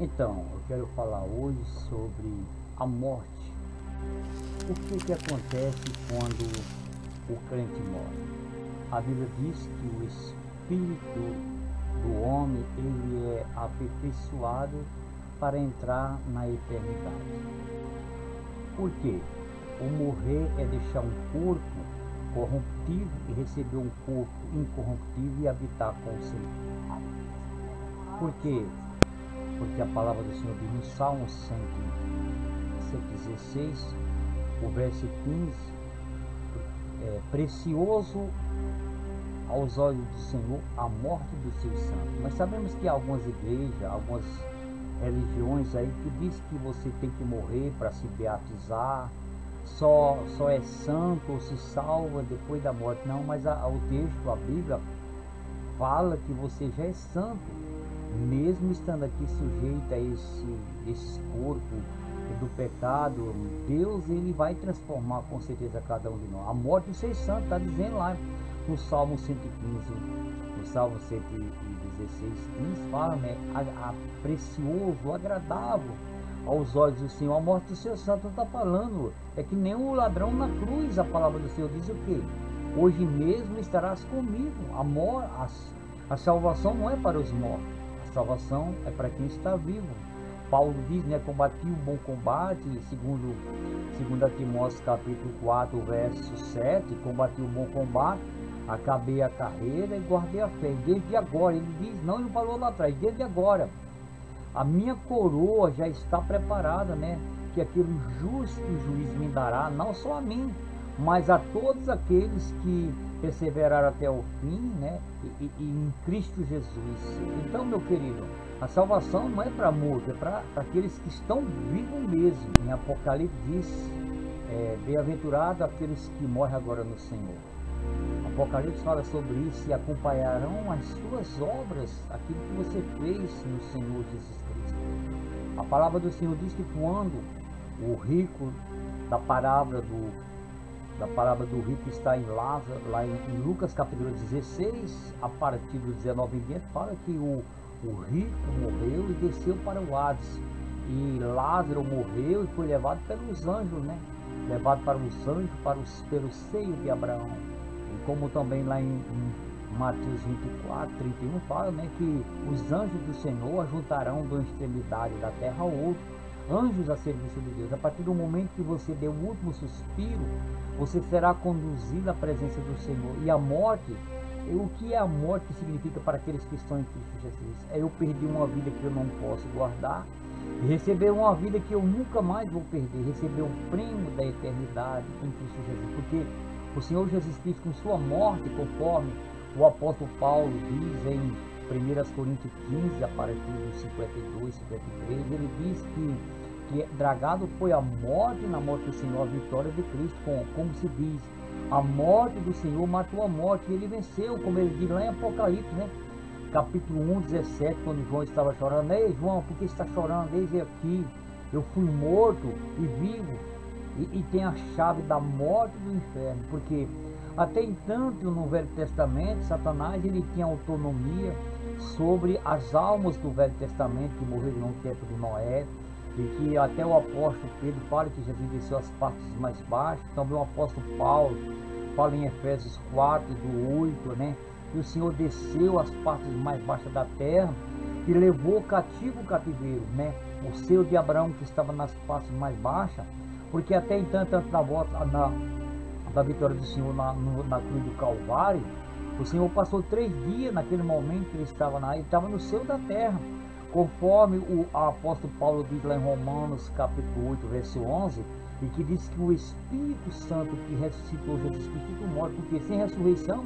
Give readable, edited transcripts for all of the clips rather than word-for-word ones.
Então, eu quero falar hoje sobre a morte. O que acontece quando o crente morre? A Bíblia diz que o espírito do homem ele é aperfeiçoado para entrar na eternidade. Por quê? O morrer é deixar um corpo corruptível e receber um corpo incorruptível e habitar com o Senhor. Por quê? Porque a palavra do Senhor diz no Salmo 116, o verso 15, precioso aos olhos do Senhor a morte dos seus santos. Nós sabemos que há algumas igrejas, algumas religiões aí que diz que você tem que morrer para se beatizar, só é santo ou se salva depois da morte. Não, mas o texto, a Bíblia, fala que você já é santo, mesmo estando aqui sujeito a esse corpo do pecado. Deus ele vai transformar com certeza cada um de nós. A morte de ser santo, está dizendo lá no Salmo 115, no Salmo 116, 15, fala, né? Precioso, agradável aos olhos do Senhor a morte do seu santo. Não está falando, é que nem o ladrão na cruz. A palavra do Senhor diz o quê? Hoje mesmo estarás comigo. A salvação não é para os mortos, a salvação é para quem está vivo. Paulo diz, né, combati o bom combate, segundo Timóteo capítulo 4, verso 7, combati o bom combate, acabei a carreira e guardei a fé. Desde agora, ele diz, não, ele falou lá atrás, desde agora, a minha coroa já está preparada, né, que aquele justo juiz me dará, não só a mim, mas a todos aqueles que perseveraram até o fim, né, e em Cristo Jesus. Então, meu querido, a salvação não é para mortos, é para aqueles que estão vivos mesmo. Em Apocalipse diz, bem-aventurado aqueles que morrem agora no Senhor. Apocalipse fala sobre isso, e acompanharão as suas obras, aquilo que você fez no Senhor Jesus Cristo. A palavra do Senhor diz que quando o rico, da parábola do rico está em Lázaro, lá em Lucas capítulo 16, a partir do 19 em diante, fala que o rico morreu e desceu para o Hades, e Lázaro morreu e foi levado pelos anjos, né? Levado para os anjos, pelo seio de Abraão. E como também lá em Mateus 24, 31 fala, né, que os anjos do Senhor ajuntarão de uma extremidade da terra ao outro, anjos a serviço de Deus. A partir do momento que você deu o último suspiro, você será conduzido à presença do Senhor. E a morte, o que é a morte que significa para aqueles que estão em Cristo Jesus? É eu perder uma vida que eu não posso guardar e receber uma vida que eu nunca mais vou perder, receber o prêmio da eternidade em Cristo Jesus. Porque o Senhor Jesus Cristo, com sua morte, conforme o apóstolo Paulo diz em 1 Coríntios 15, a partir dos 52, 53, ele diz que dragado foi a morte, na morte do Senhor, a vitória de Cristo, como se diz, a morte do Senhor matou a morte, e ele venceu, como ele diz lá em Apocalipse, né? Capítulo 1, 17, quando João estava chorando, ei João, por que está chorando? Eis aqui, eu fui morto e vivo, e tem a chave da morte e do inferno, porque até então, no Velho Testamento, Satanás ele tinha autonomia sobre as almas do Velho Testamento que morreram no tempo de Noé, e que até o apóstolo Pedro fala que Jesus desceu às partes mais baixas. Também o apóstolo Paulo fala em Efésios 4, do 8, né, que o Senhor desceu às partes mais baixas da terra e levou cativo o cativeiro, né, o seio de Abraão que estava nas partes mais baixas, porque até então, tanto da vitória do Senhor na cruz do Calvário, o Senhor passou 3 dias naquele momento que ele estava no céu da terra, conforme o apóstolo Paulo diz lá em Romanos capítulo 8, verso 11, e que diz que o Espírito Santo que ressuscitou Jesus Cristo do morto, porque sem ressurreição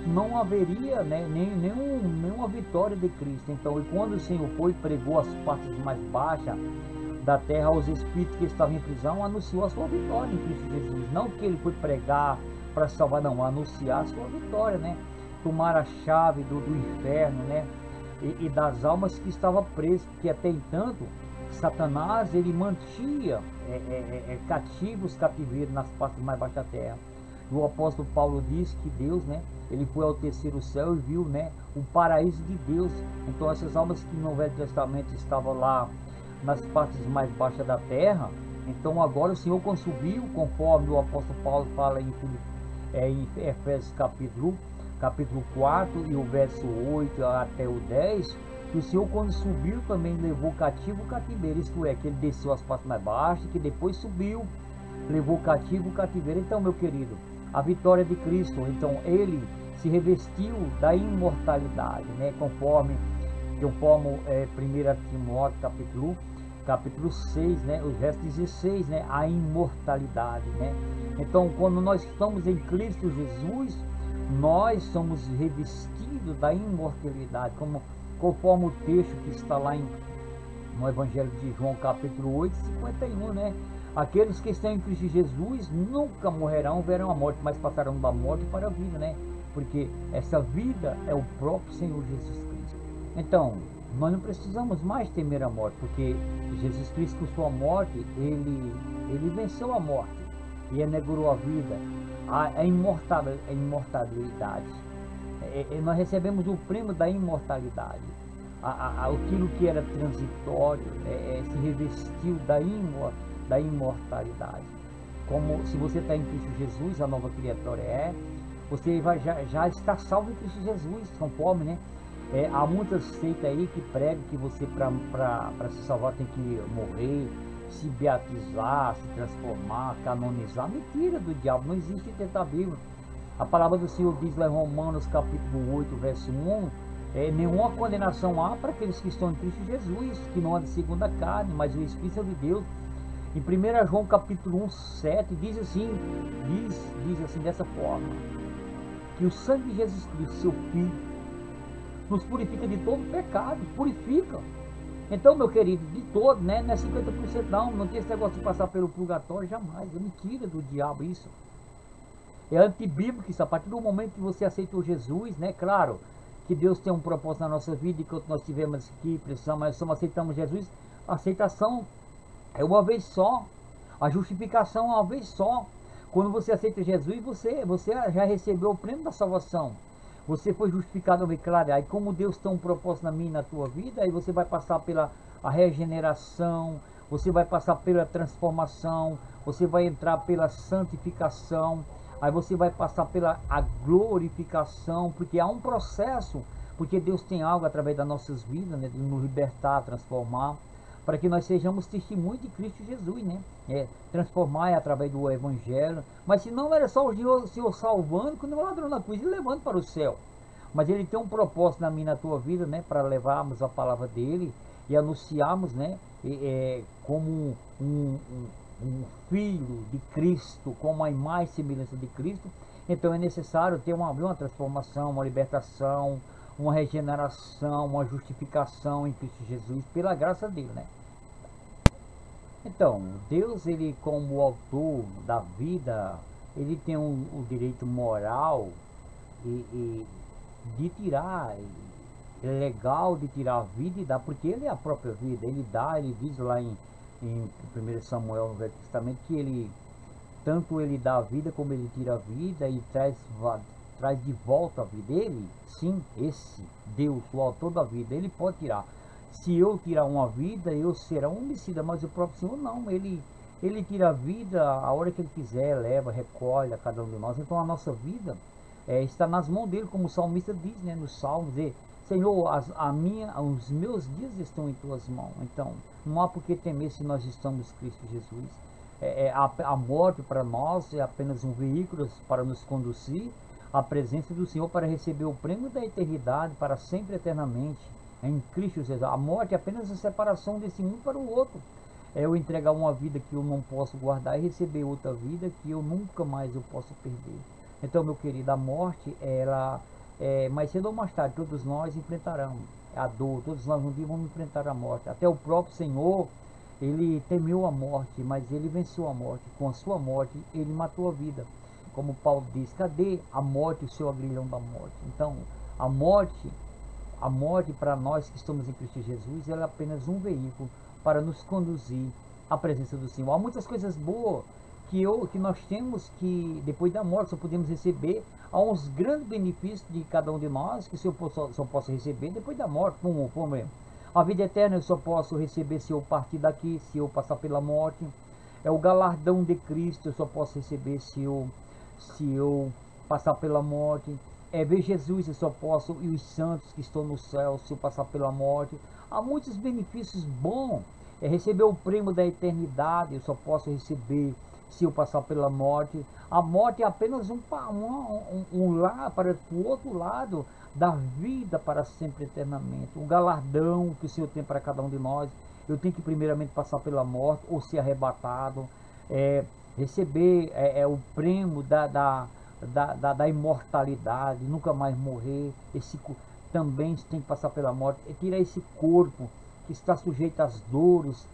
não haveria, né, nenhuma vitória de Cristo. Então, e quando o Senhor foi e pregou as partes mais baixas da terra aos espíritos que estavam em prisão, anunciou a sua vitória em Cristo Jesus. Não que ele foi pregar para salvar, não, anunciar a sua vitória, né? Tomar a chave do inferno, né? E das almas que estavam presas, porque até então Satanás ele mantinha cativos cativeiros nas partes mais baixas da terra. O apóstolo Paulo diz que Deus, né, ele foi ao terceiro céu e viu, né, o paraíso de Deus. Então essas almas que no Velho Testamento estavam lá nas partes mais baixas da terra, então agora o Senhor quando subiu, conforme o apóstolo Paulo fala em Efésios capítulo 4 e o verso 8 até o 10, que o Senhor quando subiu também levou cativo o cativeiro, isto é, que ele desceu as partes mais baixas, que depois subiu, levou cativo o cativeiro. Então, meu querido, a vitória de Cristo, então ele se revestiu da imortalidade, né, conforme 1 Timóteo capítulo 6, né, os versos 16, né, a imortalidade, né. Então, quando nós estamos em Cristo Jesus, nós somos revestidos da imortalidade, conforme o texto que está lá no Evangelho de João, capítulo 8, 51, né? Aqueles que estão em Cristo Jesus nunca morrerão, verão a morte, mas passarão da morte para a vida, né? Porque essa vida é o próprio Senhor Jesus Cristo. Então, nós não precisamos mais temer a morte, porque Jesus Cristo, com sua morte, ele venceu a morte e negou a vida, a imortalidade. Nós recebemos o prêmio da imortalidade. Aquilo que era transitório se revestiu da imortalidade. Como se você está em Cristo Jesus, a nova criatura você já está salvo em Cristo Jesus, conforme, né? Há muitas seitas aí que pregam que você para se salvar tem que morrer, se beatizar, se transformar, canonizar. Mentira do diabo, não existe dentro da Bíblia. A palavra do Senhor diz lá em Romanos capítulo 8, verso 1, nenhuma condenação há para aqueles que estão em Cristo Jesus, que não andam segundo a carne, mas o Espírito de Deus. Em 1 João capítulo 1, 7, diz assim dessa forma, que o sangue de Jesus Cristo, seu Filho, nos purifica de todo pecado, purifica. Então, meu querido, de todo, né, não é 50% não tem esse negócio de passar pelo purgatório, jamais, é mentira do diabo isso. É antibíblico isso, a partir do momento que você aceitou Jesus, né, claro, que Deus tem um propósito na nossa vida, enquanto nós tivemos aqui, precisamos, nós aceitamos Jesus, a aceitação é uma vez só, a justificação é uma vez só. Quando você aceita Jesus, você já recebeu o prêmio da salvação. Você foi justificado, claro. Aí como Deus tem um propósito na minha e na tua vida, aí você vai passar pela regeneração, você vai passar pela transformação, você vai entrar pela santificação, aí você vai passar pela glorificação, porque há um processo, porque Deus tem algo através das nossas vidas, né, de nos libertar, transformar, para que nós sejamos testemunhos de Cristo Jesus, né? Transformar através do Evangelho. Mas se não, era só o Senhor salvando, quando o ladrão na cruz e levando para o céu. Mas Ele tem um propósito na minha e na tua vida, né? Para levarmos a palavra dEle e anunciarmos, né? Como um filho de Cristo, como a imagem e semelhança de Cristo. Então é necessário ter uma transformação, uma libertação, uma regeneração, uma justificação em Cristo Jesus, pela graça dele, né? Então, Deus, ele como autor da vida, ele tem o direito moral de tirar, é legal de tirar a vida e dar, porque ele é a própria vida, ele diz lá em 1 Samuel, no Velho Testamento, que tanto ele dá a vida como ele tira a vida e traz de volta a vida. Ele, sim, esse Deus, o autor da vida, ele pode tirar. Se eu tirar uma vida, eu será um homicida, mas o próprio Senhor não, ele tira a vida a hora que ele quiser, leva, recolhe a cada um de nós. Então a nossa vida está nas mãos dele, como o salmista diz, né, nos salmos, Senhor, os meus dias estão em tuas mãos. Então não há por que temer se nós estamos em Cristo Jesus. A morte para nós é apenas um veículo para nos conduzir à presença do Senhor, para receber o prêmio da eternidade para sempre, eternamente, em Cristo Jesus. A morte é apenas a separação desse mundo para o outro. É eu entregar uma vida que eu não posso guardar e receber outra vida que eu nunca mais eu posso perder. Então, meu querido, a morte, mais cedo ou mais tarde, todos nós enfrentaremos a dor, todos nós um dia vamos enfrentar a morte. Até o próprio Senhor, ele temeu a morte, mas ele venceu a morte. Com a sua morte, ele matou a vida. Como Paulo diz, cadê a morte, o seu aguilhão da morte? Então, a morte para nós que estamos em Cristo Jesus, ela é apenas um veículo para nos conduzir à presença do Senhor. Há muitas coisas boas que nós temos que, depois da morte, só podemos receber há uns grandes benefícios de cada um de nós, que só posso receber depois da morte, como a vida eterna eu só posso receber se eu partir daqui, se eu passar pela morte. É o galardão de Cristo, eu só posso receber se eu passar pela morte. É ver Jesus, eu só posso, e os santos que estão no céu, se eu passar pela morte. Há muitos benefícios bons. É receber o prêmio da eternidade, eu só posso receber se eu passar pela morte. A morte é apenas um lá para o outro lado da vida para sempre eternamente. O galardão que o Senhor tem para cada um de nós. Eu tenho que primeiramente passar pela morte ou ser arrebatado, receber o prêmio da imortalidade, nunca mais morrer. Também tem que passar pela morte, tirar esse corpo que está sujeito às dores.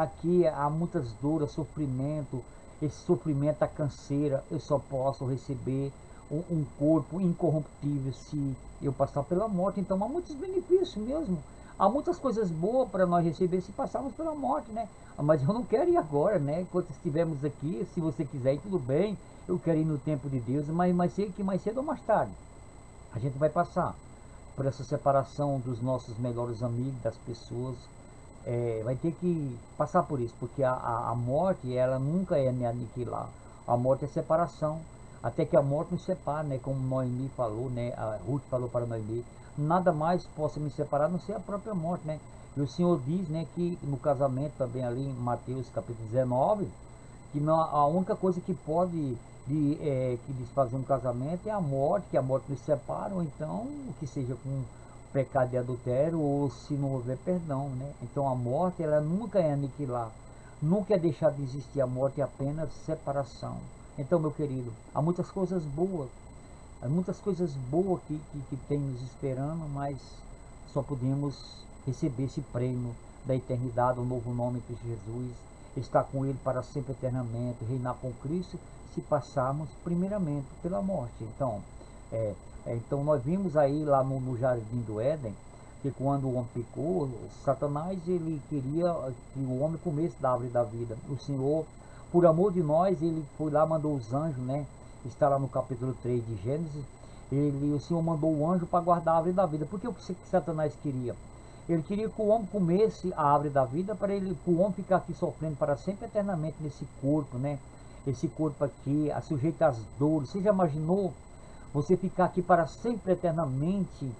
Aqui há muitas dores, sofrimento. Esse sofrimento, a canseira, eu só posso receber um corpo incorruptível se eu passar pela morte. Então há muitos benefícios mesmo. Há muitas coisas boas para nós receber se passarmos pela morte, né? Mas eu não quero ir agora, né? Enquanto estivermos aqui, se você quiser ir, tudo bem. Eu quero ir no tempo de Deus, mas sei que mais cedo ou mais tarde a gente vai passar por essa separação dos nossos melhores amigos, das pessoas. Vai ter que passar por isso, porque a morte, ela nunca é me aniquilar. A morte é separação, até que a morte nos separe, né? Como Noemi falou, né? A Ruth falou para Noemi, nada mais possa me separar, a não ser a própria morte, né? E o Senhor diz, né, que no casamento também ali em Mateus capítulo 19, que a única coisa que pode que desfazer um casamento é a morte, que a morte nos separa, ou então que seja com pecado de adultério, ou se não houver perdão, né? Então a morte, ela nunca é aniquilar, nunca é deixar de existir. A morte é apenas separação. Então, meu querido, há muitas coisas boas, que tem nos esperando, mas só podemos receber esse prêmio da eternidade, o novo nome de Jesus, estar com Ele para sempre eternamente, reinar com Cristo, se passarmos primeiramente pela morte. Então nós vimos aí lá no Jardim do Éden, que quando o homem pecou, Satanás ele queria que o homem comesse da árvore da vida. O Senhor, por amor de nós, ele foi lá, mandou os anjos, né? Está lá no capítulo 3 de Gênesis. O Senhor mandou o anjo para guardar a árvore da vida. Porque o que Satanás queria? Ele queria que o homem comesse a árvore da vida para o homem ficar aqui sofrendo para sempre eternamente nesse corpo, né? Esse corpo aqui, sujeito às dores. Você já imaginou você ficar aqui para sempre eternamente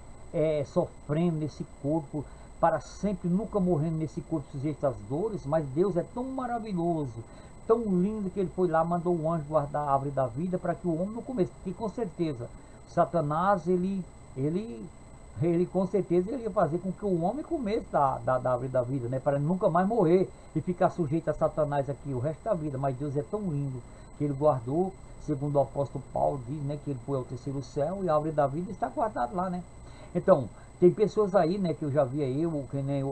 sofrendo nesse corpo, para sempre, nunca morrendo nesse corpo sujeito às dores? Mas Deus é tão maravilhoso, tão lindo, que ele foi lá, mandou o anjo guardar a árvore da vida para que o homem não comesse. Porque com certeza Satanás ele com certeza ele ia fazer com que o homem comesse da árvore da vida, né? Para nunca mais morrer e ficar sujeito a Satanás aqui o resto da vida. Mas Deus é tão lindo que ele guardou, segundo o apóstolo Paulo diz, né, que ele foi ao terceiro céu e a árvore da vida está guardada lá, né? Então, tem pessoas aí, né, que eu já vi aí, que nem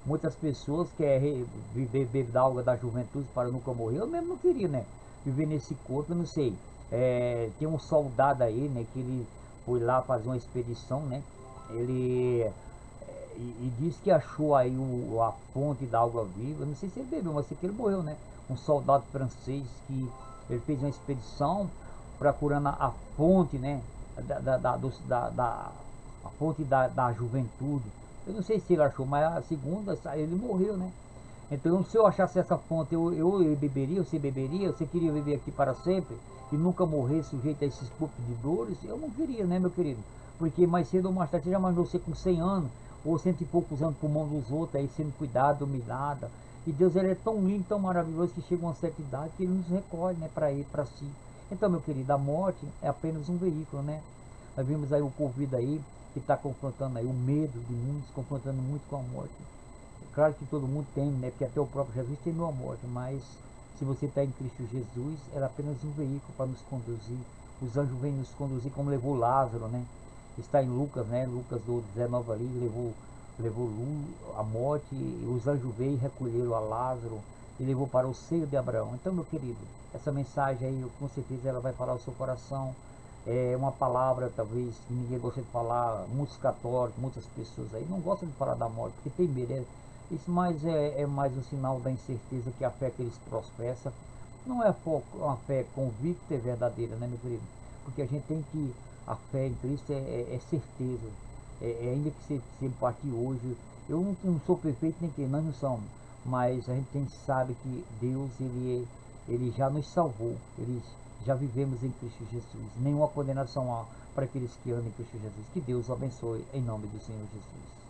muitas pessoas querem beber da água da juventude para nunca morrer. Eu mesmo não queria, né, viver nesse corpo. Eu não sei. Tem um soldado aí, né, que ele foi lá fazer uma expedição, né? Ele e disse que achou aí a fonte da água viva. Eu não sei se ele bebeu, mas sei que ele morreu, né? Um soldado francês que ele fez uma expedição procurando a fonte, né? A fonte da juventude. Eu não sei se ele achou, mas a segunda ele morreu, né? Então, se eu achasse essa fonte, eu beberia, você beberia? Você queria viver aqui para sempre e nunca morrer sujeito a esses corpos de dores? Eu não queria, né, meu querido? Porque mais cedo ou mais tarde, você já imaginou você com 100 anos, ou 100 e poucos anos por mão dos outros, aí sendo cuidado, humilhada. E Deus, ele é tão lindo, tão maravilhoso, que chega uma certa idade que ele nos recolhe, né, para ir para si. Então, meu querido, a morte é apenas um veículo, né? Nós vimos aí o Covid aí, que está confrontando aí o medo de muitos, confrontando muito com a morte. Claro que todo mundo tem, né? Porque até o próprio Jesus temeu a morte, mas se você está em Cristo Jesus, ela é apenas um veículo para nos conduzir. Os anjos vêm nos conduzir, como levou Lázaro, né? Está em Lucas, né? Lucas do 19 ali, levou a morte, e os anjos veio e recolheram a Lázaro e levou para o seio de Abraão. Então, meu querido, essa mensagem aí, com certeza ela vai falar ao seu coração. É uma palavra, talvez, que ninguém gosta de falar. Muitos católicos, muitas pessoas aí não gostam de falar da morte, porque tem medo. Isso mais é mais um sinal da incerteza que a fé que eles professam Não é uma fé convicta e verdadeira, né, meu querido? Porque a gente tem que, a fé em Cristo é certeza. Ainda que você partir hoje, eu não sou perfeito nem que nós não somos, mas a gente sabe que Deus, ele já nos salvou, ele já vivemos em Cristo Jesus. Nenhuma condenação há para aqueles que andam em Cristo Jesus. Que Deus o abençoe em nome do Senhor Jesus.